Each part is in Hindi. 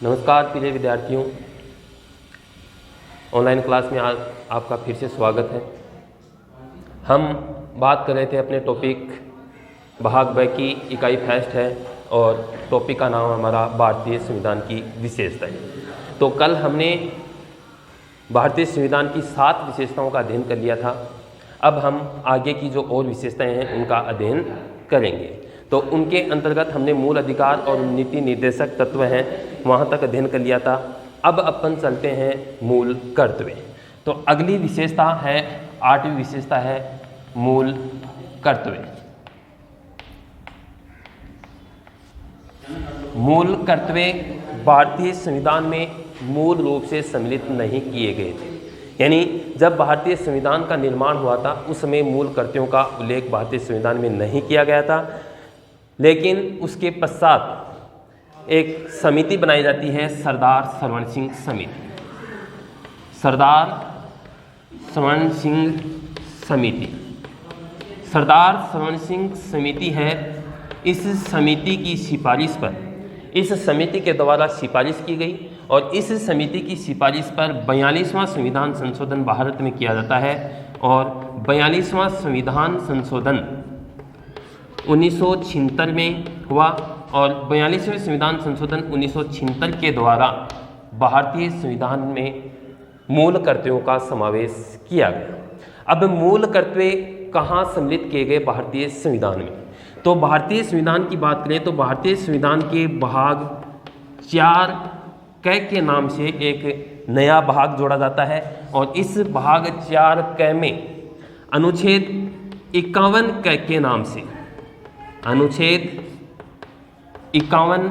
नमस्कार प्रिय विद्यार्थियों, ऑनलाइन क्लास में आज आपका फिर से स्वागत है। हम बात कर रहे थे अपने टॉपिक भाग ब की इकाई फर्स्ट है और टॉपिक का नाम हमारा भारतीय संविधान की विशेषताएं। तो कल हमने भारतीय संविधान की 7 विशेषताओं का अध्ययन कर लिया था। अब हम आगे की जो और विशेषताएं हैं उनका अध्ययन करेंगे। तो उनके अंतर्गत हमने मूल अधिकार और नीति निर्देशक तत्व हैं वहाँ तक अध्ययन कर लिया था। अब अपन चलते हैं मूल कर्तव्य। तो अगली विशेषता है 8वीं विशेषता है मूल कर्तव्य। मूल कर्तव्य भारतीय संविधान में मूल रूप से सम्मिलित नहीं किए गए थे। यानी जब भारतीय संविधान का निर्माण हुआ था उस समय मूल कर्तव्यों का उल्लेख भारतीय संविधान में नहीं किया गया था, लेकिन उसके पश्चात एक समिति बनाई जाती है सरदार सरवण सिंह समिति। सरदार सरवण सिंह समिति, सरदार सरवण सिंह समिति है। इस समिति की सिफारिश पर, इस समिति के द्वारा सिफारिश की गई और इस समिति की सिफारिश पर 42वां संविधान संशोधन भारत में किया जाता है और 42वां संविधान संशोधन 1976 में हुआ और 42वें संविधान संशोधन 1976 के द्वारा भारतीय संविधान में मूल कर्तव्यों का समावेश किया गया। अब मूल कर्तव्य कहाँ सम्मिलित किए गए भारतीय संविधान में? तो भारतीय संविधान की बात करें तो भारतीय संविधान के भाग 4 क के नाम से एक नया भाग जोड़ा जाता है और इस भाग 4 क में अनुच्छेद 51 क के नाम से, अनुच्छेद 51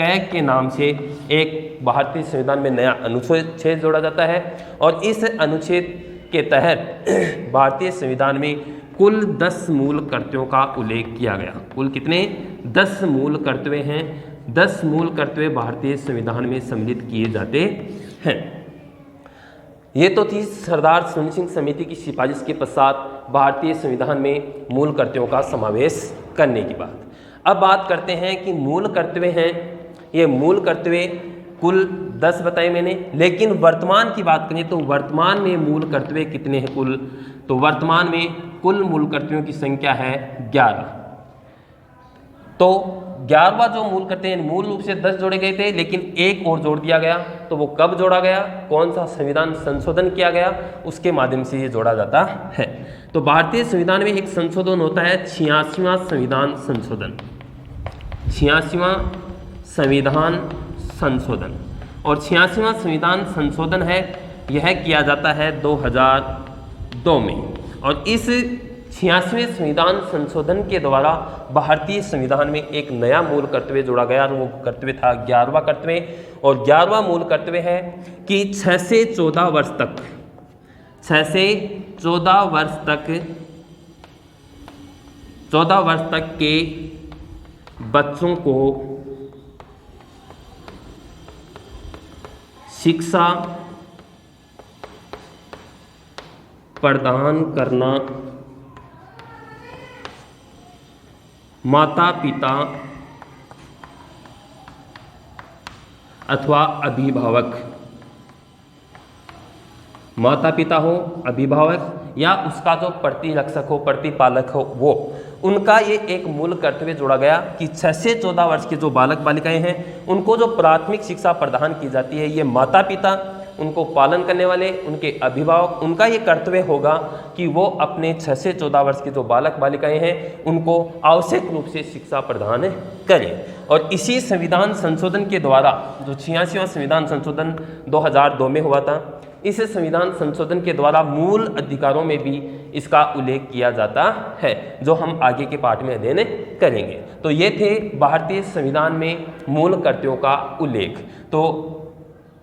क के नाम से एक भारतीय संविधान में नया अनुच्छेद जोड़ा जाता है और इस अनुच्छेद के तहत भारतीय संविधान में कुल 10 मूल कर्तव्यों का उल्लेख किया गया। कुल कितने? 10 मूल कर्तव्य हैं। 10 मूल कर्तव्य भारतीय संविधान में सम्मिलित किए जाते हैं। ये तो थी सरदार सरवण सिंह समिति की सिफारिश के पश्चात भारतीय संविधान में मूल कर्तव्यों का समावेश करने की बात। अब बात करते हैं कि मूल कर्तव्य हैं। ये मूल कर्तव्य कुल 10 बताए मैंने, लेकिन वर्तमान की बात करें तो वर्तमान में मूल कर्तव्य कितने हैं कुल? तो वर्तमान में कुल मूल कर्तव्यों की संख्या है 11। तो 11वां जो मूल कर्तव्य मूल रूप से 10 जोड़े गए थे, लेकिन एक और जोड़ दिया गया। तो वो कब जोड़ा गया, कौन सा संविधान संशोधन किया गया, उसके माध्यम से ये जोड़ा जाता है। तो भारतीय संविधान में एक संशोधन होता है 86वां संविधान संशोधन, 86वां संविधान संशोधन। और 86वां संविधान संशोधन है, यह किया जाता है 2002 में। और इस 86वें संविधान संशोधन के द्वारा भारतीय संविधान में एक नया मूल कर्तव्य जोड़ा गया और वो कर्तव्य था 11वां कर्तव्य। और 11वां मूल कर्तव्य है कि 6 से 14 वर्ष तक, 6 से 14 वर्ष तक, 14 वर्ष तक के बच्चों को शिक्षा प्रदान करना माता पिता अथवा अभिभावक, माता पिता हो, अभिभावक या उसका जो प्रतिरक्षक हो, प्रतिपालक हो, वो उनका ये एक मूल कर्तव्य जोड़ा गया कि 6 से 14 वर्ष के जो बालक बालिकाएं हैं उनको जो प्राथमिक शिक्षा प्रदान की जाती है, ये माता पिता, उनको पालन करने वाले, उनके अभिभावक, उनका ये कर्तव्य होगा कि वो अपने 6 से 14 वर्ष के जो बालक बालिकाएं हैं उनको आवश्यक रूप से शिक्षा प्रदान करें। और इसी संविधान संशोधन के द्वारा, जो 86वां संविधान संशोधन 2002 में हुआ था, इस संविधान संशोधन के द्वारा मूल अधिकारों में भी इसका उल्लेख किया जाता है, जो हम आगे के पाठ में अध्ययन करेंगे। तो ये थे भारतीय संविधान में मूल कर्तव्यों का उल्लेख। तो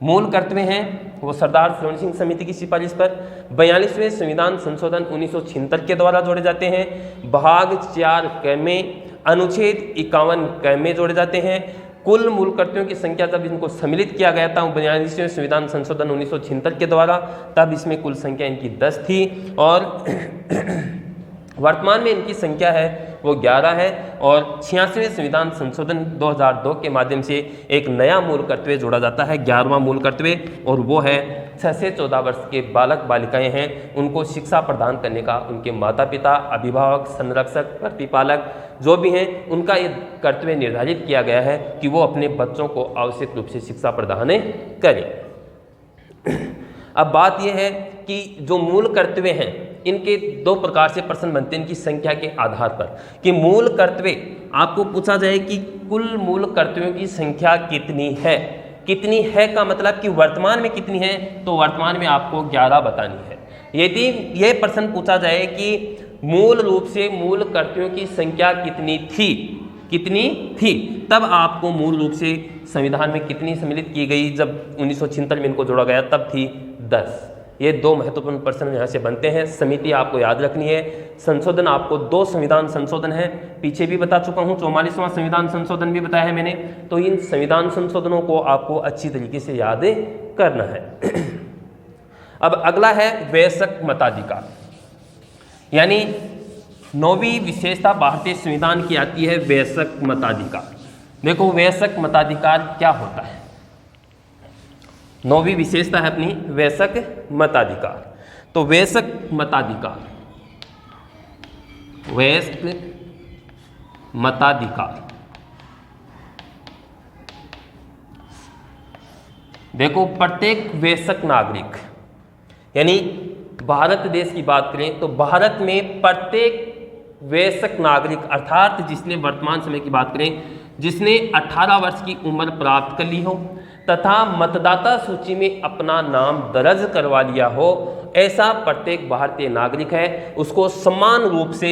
मूल कर्तव्य हैं वो सरदार सरवण सिंह समिति की सिफारिश पर 42वें संविधान संशोधन 1976 के द्वारा जोड़े जाते हैं। भाग 4 क में अनुच्छेद 51 क में जोड़े जाते हैं। कुल मूल कर्तव्यों की संख्या जब इनको सम्मिलित किया गया था 42वें संविधान संशोधन 1976 के द्वारा, तब इसमें कुल संख्या इनकी 10 थी। और वर्तमान में इनकी संख्या है वो 11 है और 86वें संविधान संशोधन 2002 के माध्यम से एक नया मूल कर्तव्य जोड़ा जाता है, 11वां मूल कर्तव्य, और वो है 6 से 14 वर्ष के बालक बालिकाएं हैं उनको शिक्षा प्रदान करने का उनके माता पिता, अभिभावक, संरक्षक, प्रतिपालक जो भी हैं उनका ये कर्तव्य निर्धारित किया गया है कि वो अपने बच्चों को आवश्यक रूप से शिक्षा प्रदान करें। अब बात यह है कि जो मूल कर्तव्य हैं इनके दो प्रकार से प्रश्न बनते हैं इनकी संख्या के आधार पर, कि मूल कर्तव्य आपको पूछा जाए कि कुल मूल कर्तव्यों की संख्या कितनी है। कितनी है का मतलब कि वर्तमान में कितनी है, तो वर्तमान में आपको 11 बतानी है। यदि यह प्रश्न पूछा जाए कि मूल रूप से मूल कर्तव्यों की संख्या कितनी थी, तब आपको मूल रूप से संविधान में कितनी सम्मिलित की गई, जब 1976 में इनको जोड़ा गया तब थी 10। ये दो महत्वपूर्ण प्रश्न यहाँ से बनते हैं। समिति आपको याद रखनी है। संशोधन आपको 2 संविधान संशोधन है, पीछे भी बता चुका हूँ, 44वां संविधान संशोधन भी बताया है मैंने। तो इन संविधान संशोधनों को आपको अच्छी तरीके से याद करना है। अब अगला है वयस्क मताधिकार, यानी 9वीं विशेषता भारतीय संविधान की आती है वयस्क मताधिकार। देखो वयस्क मताधिकार क्या होता है। 9वीं विशेषता है अपनी वयस्क मताधिकार। तो वयस्क मताधिकार, देखो प्रत्येक वयस्क नागरिक, यानी भारत देश की बात करें तो भारत में प्रत्येक वयस्क नागरिक अर्थात जिसने वर्तमान समय की बात करें जिसने 18 वर्ष की उम्र प्राप्त कर ली हो तथा मतदाता सूची में अपना नाम दर्ज करवा लिया हो, ऐसा प्रत्येक भारतीय नागरिक है उसको समान रूप से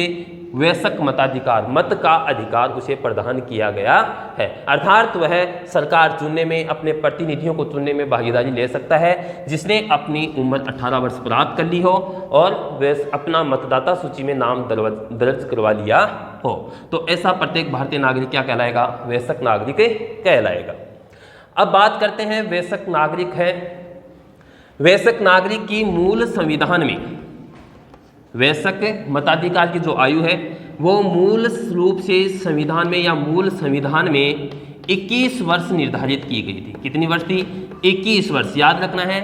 वयस्क मताधिकार, मत का अधिकार उसे प्रदान किया गया है। अर्थात वह सरकार चुनने में, अपने प्रतिनिधियों को चुनने में भागीदारी ले सकता है जिसने अपनी उम्र 18 वर्ष प्राप्त कर ली हो और वह अपना मतदाता सूची में नाम दर्ज करवा लिया हो। तो ऐसा प्रत्येक भारतीय नागरिक क्या कहलाएगा, वयस्क नागरिक कहलाएगा। अब बात करते हैं वयस्क नागरिक है। वयस्क नागरिक की मूल संविधान में वयस्क मताधिकार की जो आयु है वो मूल रूप से संविधान में या मूल संविधान में 21 वर्ष निर्धारित की गई थी। कितनी वर्ष थी? 21 वर्ष। याद रखना है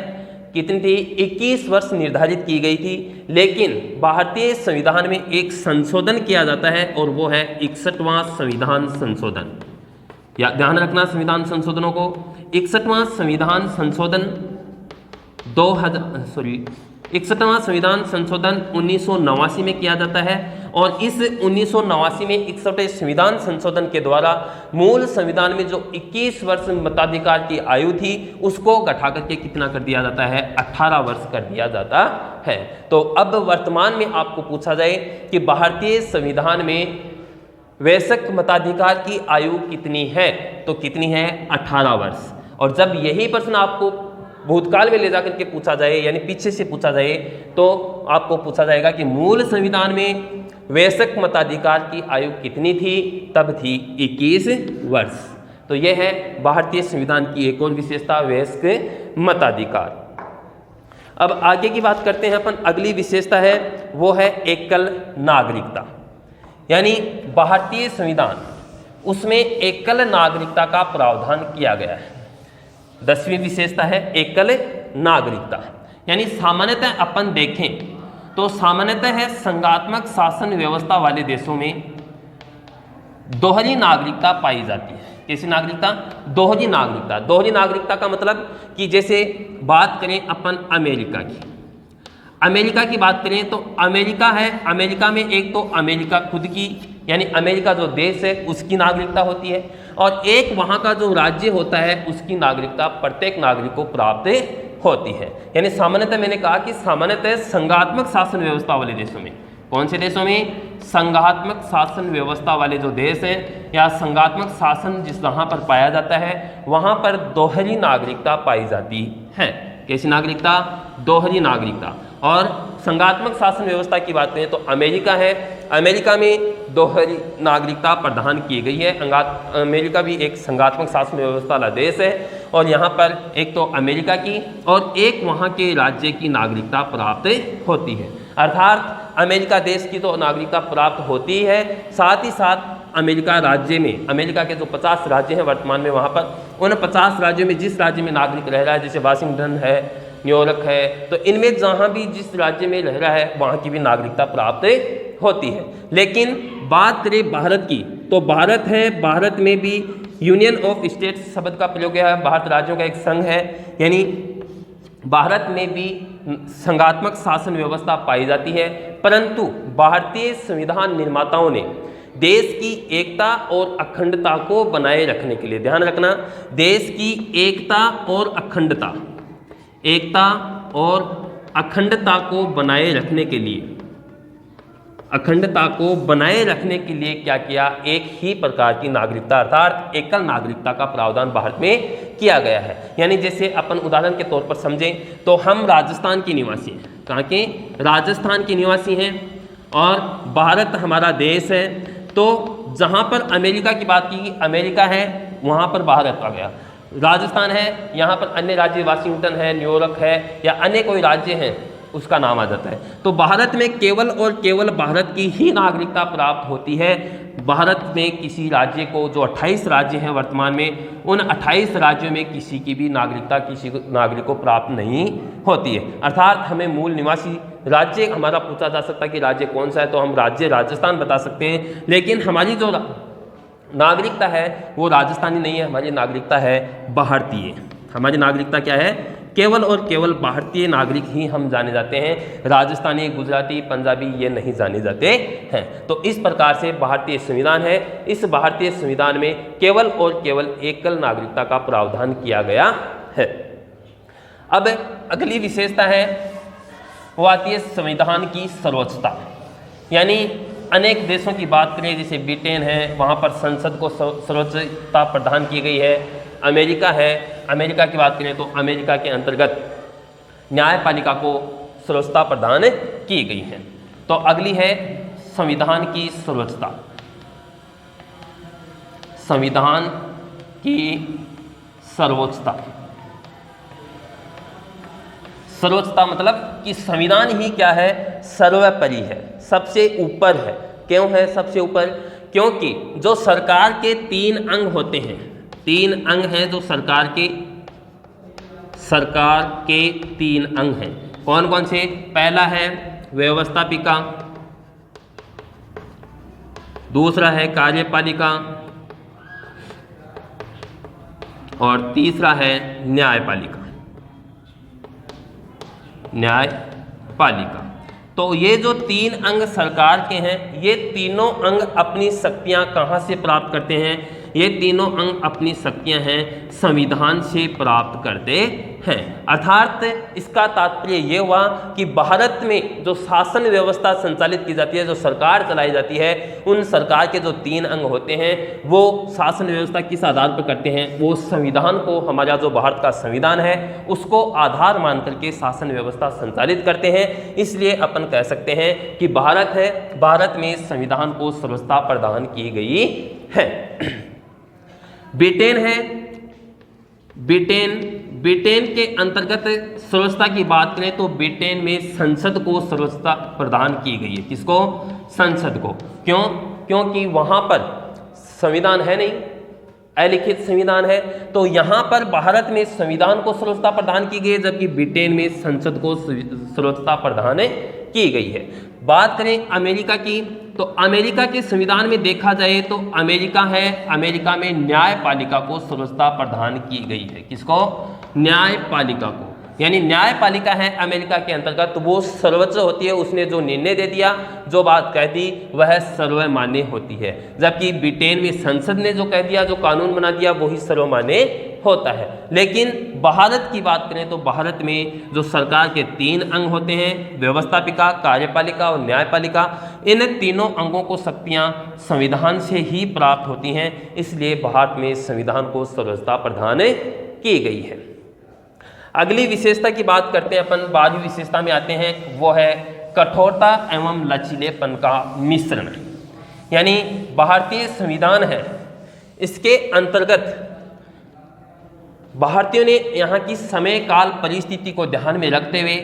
कितनी थी? 21 वर्ष निर्धारित की गई थी। लेकिन भारतीय संविधान में एक संशोधन किया जाता है और वो है 61वां संविधान संशोधन। या ध्यान रखना संविधान संशोधनों को। 61वां संविधान संशोधन 61वां संविधान संशोधन 1989 में किया जाता है और इस 1989 में 61वें संविधान संशोधन के द्वारा मूल संविधान में जो 21 वर्ष मताधिकार की आयु थी उसको घटा करके कितना कर दिया जाता है? 18 वर्ष कर दिया जाता है। तो अब वर्तमान में आपको पूछा जाए कि भारतीय संविधान में वयस्क मताधिकार की आयु कितनी है, तो कितनी है? 18 वर्ष। और जब यही प्रश्न आपको भूतकाल में ले जाकर के पूछा जाए, यानी पीछे से पूछा जाए, तो आपको पूछा जाएगा कि मूल संविधान में वयस्क मताधिकार की आयु कितनी थी? तब थी 21 वर्ष। तो यह है भारतीय संविधान की एक और विशेषता, वयस्क मताधिकार। अब आगे की बात करते हैं अपन। अगली विशेषता है वो है एकल नागरिकता, यानी भारतीय संविधान उसमें एकल नागरिकता का प्रावधान किया गया है। 10वीं विशेषता है एकल नागरिकता, यानी सामान्यतः अपन देखें तो सामान्यतः है संघात्मक शासन व्यवस्था वाले देशों में दोहरी नागरिकता पाई जाती है। कैसी नागरिकता? दोहरी नागरिकता। दोहरी नागरिकता का मतलब कि जैसे बात करें अपन अमेरिका की, अमेरिका की बात करें तो अमेरिका है, अमेरिका में एक तो अमेरिका खुद की यानी अमेरिका जो देश है उसकी नागरिकता होती है और एक वहाँ का जो राज्य होता है उसकी नागरिकता प्रत्येक नागरिक को प्राप्त होती है। यानी सामान्यतः मैंने कहा कि सामान्यतः संघात्मक शासन व्यवस्था वाले देशों में, कौन से देशों में? संघात्मक शासन व्यवस्था वाले जो देश हैं या संघात्मक शासन जिस जहाँ पर पाया जाता है वहाँ पर दोहरी नागरिकता पाई जाती है। कैसी नागरिकता? दोहरी नागरिकता। और संघात्मक शासन व्यवस्था की बात करें तो अमेरिका है, अमेरिका में दोहरी नागरिकता प्रदान की गई है। अमेरिका भी एक संघात्मक शासन व्यवस्था वाला देश है और यहाँ पर एक तो अमेरिका की और एक वहाँ के राज्य की नागरिकता प्राप्त होती है। अर्थात अमेरिका देश की तो नागरिकता प्राप्त होती है, साथ ही साथ अमेरिका राज्य में, अमेरिका के जो 50 राज्य हैं वर्तमान में, वहाँ पर उन 50 राज्यों में जिस राज्य में नागरिक रह रहा है, जैसे वाशिंगटन है, न्यूयॉर्क है, तो इनमें जहाँ भी जिस राज्य में रह रहा है वहाँ की भी नागरिकता प्राप्त होती है। लेकिन बात करें भारत की, तो भारत है, भारत में भी यूनियन ऑफ स्टेट्स शब्द का प्रयोग किया है, भारत राज्यों का एक संघ है, यानी भारत में भी संघात्मक शासन व्यवस्था पाई जाती है। परंतु भारतीय संविधान निर्माताओं ने देश की एकता और अखंडता को बनाए रखने के लिए, ध्यान रखना, देश की एकता और अखंडता, एकता और अखंडता को बनाए रखने के लिए, अखंडता को बनाए रखने के लिए क्या किया, एक ही प्रकार की नागरिकता अर्थात एकल नागरिकता का प्रावधान भारत में किया गया है। यानी जैसे अपन उदाहरण के तौर पर समझें तो हम राजस्थान के निवासी हैं, कहाँ के, राजस्थान के निवासी हैं, और भारत हमारा देश है। तो जहाँ पर अमेरिका की बात की, अमेरिका है, वहाँ पर भारत आ गया, राजस्थान है, यहाँ पर अन्य राज्य वाशिंगटन है, न्यूयॉर्क है, या अन्य कोई राज्य हैं, उसका नाम आ जाता है। तो भारत में केवल और केवल भारत की ही नागरिकता प्राप्त होती है। भारत में किसी राज्य को, जो 28 राज्य हैं वर्तमान में, उन 28 राज्यों में किसी की भी नागरिकता किसी नागरिक को प्राप्त नहीं होती है। अर्थात हमें मूल निवासी राज्य हमारा पूछा जा सकता है कि राज्य कौन सा है, तो हम राज्य राजस्थान बता सकते हैं, लेकिन हमारी जो नागरिकता है वो राजस्थानी नहीं है, हमारी नागरिकता है भारतीय। हमारी नागरिकता क्या है, केवल और केवल भारतीय नागरिक ही हम जाने जाते हैं, राजस्थानी, गुजराती, पंजाबी ये नहीं जाने जाते हैं। तो इस प्रकार से भारतीय संविधान है, इस भारतीय संविधान में केवल और केवल एकल नागरिकता का प्रावधान किया गया है। अब अगली विशेषता है वो आती है संविधान की सर्वोच्चता। यानी अनेक देशों की बात करें, जैसे ब्रिटेन है, वहाँ पर संसद को सर्वोच्चता प्रदान की गई है। अमेरिका है, अमेरिका की बात करें तो अमेरिका के अंतर्गत न्यायपालिका को सर्वोच्चता प्रदान की गई है। तो अगली है संविधान की सर्वोच्चता। संविधान की सर्वोच्चता, सर्वोच्चता मतलब कि संविधान ही क्या है, सर्वोपरि है, सबसे ऊपर है। क्यों है सबसे ऊपर, क्योंकि जो सरकार के 3 अंग होते हैं, 3 अंग हैं जो सरकार के 3 अंग हैं। कौन कौन से, पहला है व्यवस्थापिका, दूसरा है कार्यपालिका, और तीसरा है न्यायपालिका। न्यायपालिका, तो ये जो 3 अंग सरकार के हैं, ये तीनों अंग अपनी शक्तियां कहाँ से प्राप्त करते हैं, ये तीनों अंग अपनी शक्तियां हैं संविधान से प्राप्त करते हैं। अर्थात इसका तात्पर्य ये हुआ कि भारत में जो शासन व्यवस्था संचालित की जाती है, जो सरकार चलाई जाती है, उन सरकार के जो 3 अंग होते हैं वो शासन व्यवस्था किस आधार पर करते हैं, वो संविधान को, हमारा जो भारत का संविधान है उसको आधार मान करके शासन व्यवस्था संचालित करते हैं। इसलिए अपन कह सकते हैं कि भारत है, भारत में संविधान को सर्वोच्चता प्रदान की गई है। ब्रिटेन है, ब्रिटेन के अंतर्गत सर्वोच्चता की बात करें तो ब्रिटेन में संसद को सर्वोच्चता प्रदान की गई है। किसको, संसद को। क्यों, क्योंकि वहां पर संविधान है नहीं, अलिखित संविधान है, तो यहां पर भारत में संविधान को सर्वोच्चता प्रदान की गई है, जबकि ब्रिटेन में संसद को सर्वोच्चता प्रदान की गई है। बात करें अमेरिका की, तो अमेरिका के संविधान में देखा जाए तो अमेरिका है, अमेरिका में न्यायपालिका को सर्वोच्चता प्रदान की गई है। किसको, न्यायपालिका को। यानी न्यायपालिका है अमेरिका के अंतर्गत, तो वो सर्वोच्च होती है, उसने जो निर्णय दे दिया, जो बात कह दी, वह सर्वमान्य होती है। जबकि ब्रिटेन में संसद ने जो कह दिया, जो कानून बना दिया, वही सर्वमान्य होता है। लेकिन भारत की बात करें तो भारत में जो सरकार के 3 अंग होते हैं, व्यवस्थापिका, कार्यपालिका और न्यायपालिका, इन तीनों अंगों को शक्तियां संविधान से ही प्राप्त होती हैं। इसलिए भारत में संविधान को सर्वोच्चता प्रदान की गई है। अगली विशेषता की बात करते हैं अपन, 12वीं विशेषता में आते हैं, वो है कठोरता एवं लचीलेपन का मिश्रण। यानी भारतीय संविधान है, इसके अंतर्गत भारतीयों ने यहाँ की समय काल परिस्थिति को ध्यान में रखते हुए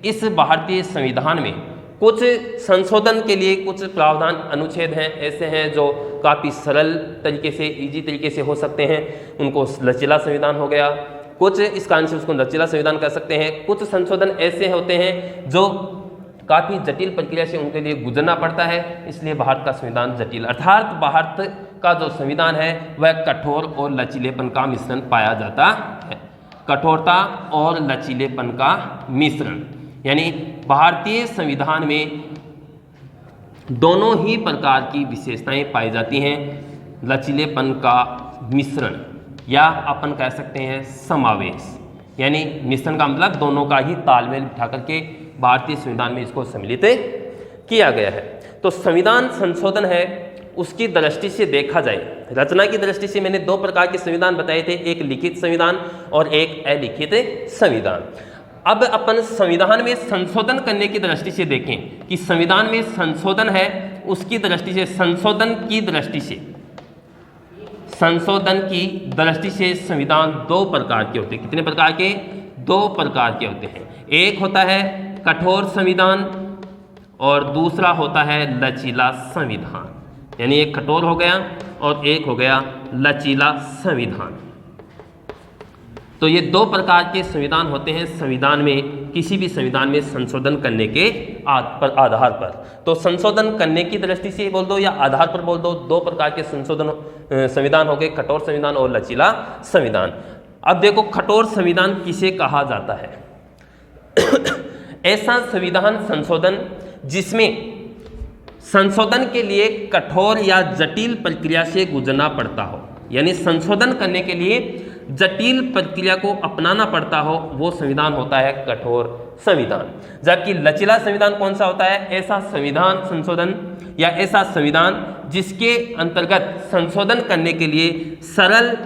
इस भारतीय संविधान में कुछ संशोधन के लिए कुछ प्रावधान अनुच्छेद हैं, ऐसे हैं जो काफ़ी सरल तरीके से, इजी तरीके से हो सकते हैं, उनको लचीला संविधान हो गया। कुछ इस कारण से उसको लचीला संविधान कह सकते हैं। कुछ संशोधन ऐसे होते हैं जो काफ़ी जटिल प्रक्रिया से उनके लिए गुजरना पड़ता है, इसलिए भारत का संविधान जटिल, अर्थात भारत का जो संविधान है वह कठोर और लचीलेपन का मिश्रण पाया जाता है। कठोरता और लचीलेपन का मिश्रण, यानी भारतीय संविधान में दोनों ही प्रकार की विशेषताएं पाई जाती हैं। लचीलेपन का मिश्रण या अपन कह सकते हैं समावेश, यानी मिश्रण का मतलब दोनों का ही तालमेल बिठा करके भारतीय संविधान में इसको सम्मिलित किया गया है। तो संविधान संशोधन है, उसकी दृष्टि से देखा जाए, रचना की दृष्टि से मैंने दो प्रकार के संविधान बताए थे, एक लिखित संविधान और एक अलिखित संविधान। अब अपन संविधान में संशोधन करने की दृष्टि से देखें कि संविधान में संशोधन है, उसकी दृष्टि से संशोधन की दृष्टि से संविधान दो प्रकार के होते हैं। कितने प्रकार के? दो प्रकार के होते हैं। एक होता है कठोर संविधान और दूसरा होता है लचीला संविधान, यानी एक कठोर हो गया और एक हो गया लचीला संविधान। तो ये दो प्रकार के संविधान होते हैं संविधान में, किसी भी संविधान में संशोधन करने के आधार पर। तो संशोधन करने की दृष्टि से बोल दो या आधार पर बोल दो, दो प्रकार के संविधान हो गए, कठोर संविधान और लचीला संविधान। अब देखो कठोर संविधान किसे कहा जाता है? ऐसा संविधान संशोधन जिसमें संशोधन के लिए कठोर या जटिल प्रक्रिया से गुजरना पड़ता हो, यानी संशोधन करने के लिए जटिल प्रक्रिया को अपनाना पड़ता हो, वो संविधान होता है कठोर संविधान। जबकि लचीला संविधान कौन सा होता है? ऐसा संविधान संशोधन या ऐसा संविधान जिसके अंतर्गत संशोधन करने के लिए सरल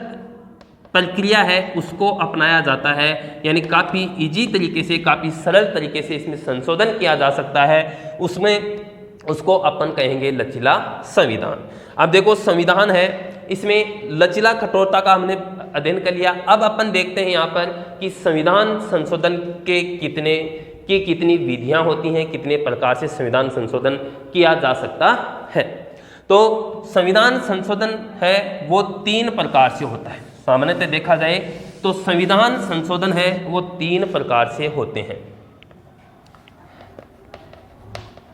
प्रक्रिया है उसको अपनाया जाता है, यानी काफ़ी इजी तरीके से, काफ़ी सरल तरीके से इसमें संशोधन किया जा सकता है, उसमें उसको अपन कहेंगे लचीला संविधान। अब देखो संविधान है, इसमें लचीला कठोरता का हमने अध्ययन कर लिया। अब अपन देखते हैं यहाँ पर कि संविधान संशोधन के कितनी विधियाँ होती हैं, कितने प्रकार से संविधान संशोधन किया जा सकता है। तो संविधान संशोधन है वो तीन प्रकार से होता है। सामान्यतः देखा जाए तो संविधान संशोधन है वो तीन प्रकार से होते हैं।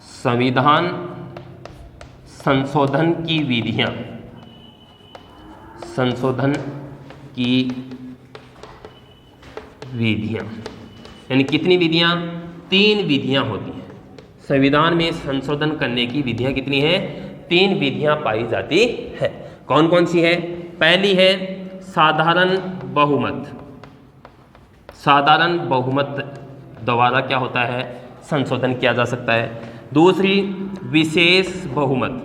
संविधान संशोधन की विधियां, यानी कितनी विधियां? तीन विधियां होती हैं। संविधान में संशोधन करने की विधियां कितनी हैं? तीन विधियां पाई जाती है। कौन कौन सी है? पहली है साधारण बहुमत। साधारण बहुमत द्वारा क्या होता है? संशोधन किया जा सकता है। दूसरी विशेष बहुमत,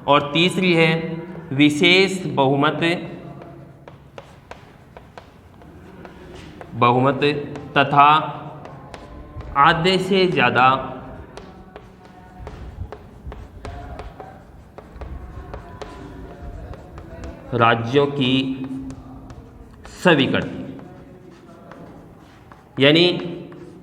और तीसरी है विशेष बहुमत तथा आधे से ज़्यादा राज्यों की स्वीकृति। यानी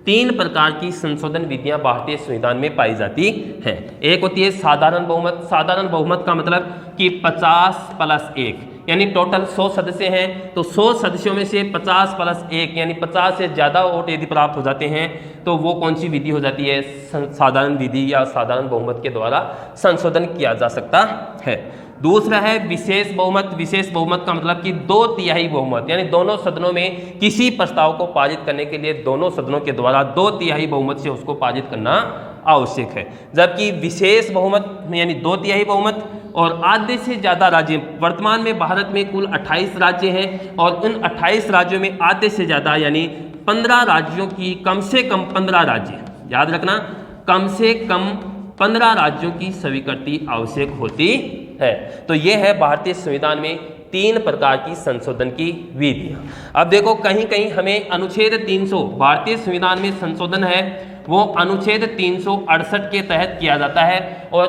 तीन प्रकार की संशोधन विधियां भारतीय संविधान में पाई जाती हैं। एक होती है साधारण बहुमत। साधारण बहुमत का मतलब कि 50+1, यानी टोटल 100 सदस्य हैं तो 100 सदस्यों में से 50+1 यानी 50 से ज़्यादा वोट यदि प्राप्त हो जाते हैं तो वो कौन सी विधि हो जाती है? साधारण विधि या साधारण बहुमत के द्वारा संशोधन किया जा सकता है। दूसरा है विशेष बहुमत। विशेष बहुमत का मतलब कि 2/3 बहुमत, यानी दोनों सदनों में किसी प्रस्ताव को पारित करने के लिए दोनों सदनों के द्वारा 2/3 बहुमत से उसको पारित करना आवश्यक है। जबकि विशेष बहुमत यानी 2/3 बहुमत और आधे से ज़्यादा राज्य, वर्तमान में भारत में कुल 28 राज्य हैं और उन 28 राज्यों में आधे से ज़्यादा यानी 15 राज्यों की कम से कम 15 राज्य, याद रखना कम से कम 15 राज्यों की स्वीकृति आवश्यक होती है। तो ये है भारतीय संविधान में तीन प्रकार की संशोधन की विधियां। अब देखो कहीं कहीं हमें अनुच्छेद 300, भारतीय संविधान में संशोधन है वो अनुच्छेद 368 के तहत किया जाता है और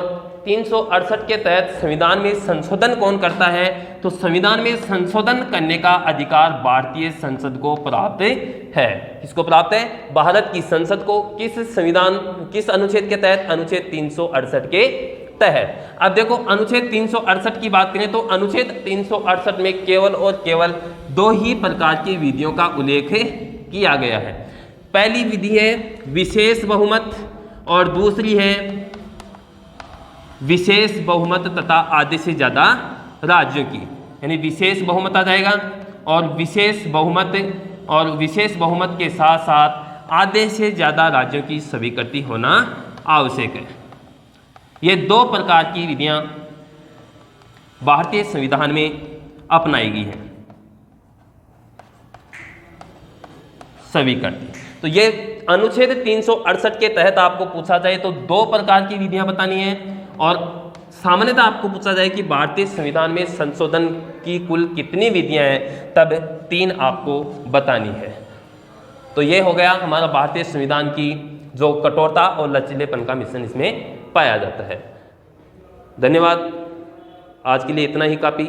368 के तहत संविधान में संशोधन कौन करता है? तो संविधान में संशोधन करने का अधिकार भारतीय संसद को प्राप्त है। किसको प्राप्त है? भारत की संसद को। किस अनुच्छेद के तहत? अनुच्छेद 368 के तहत। अब देखो अनुच्छेद 368 की बात करें तो अनुच्छेद 368 में केवल और केवल 2 ही प्रकार की विधियों का उल्लेख किया गया है। पहली विधि है विशेष बहुमत और दूसरी है विशेष बहुमत तथा आधे से ज्यादा राज्यों की, यानी विशेष बहुमत आ जाएगा और विशेष बहुमत के साथ साथ आधे से ज्यादा राज्यों की स्वीकृति होना आवश्यक है। ये 2 प्रकार की विधियां भारतीय संविधान में अपनाई गई हैं। स्वीकृति, तो ये अनुच्छेद 368 के तहत आपको पूछा जाए तो 2 प्रकार की विधियां बतानी है और सामान्यतः आपको पूछा जाए कि भारतीय संविधान में संशोधन की कुल कितनी विधियां हैं, तब 3 आपको बतानी है। तो ये हो गया हमारा भारतीय संविधान की जो कठोरता और लचीलेपन का मिश्रण इसमें पाया जाता है। धन्यवाद, आज के लिए इतना ही काफ़ी।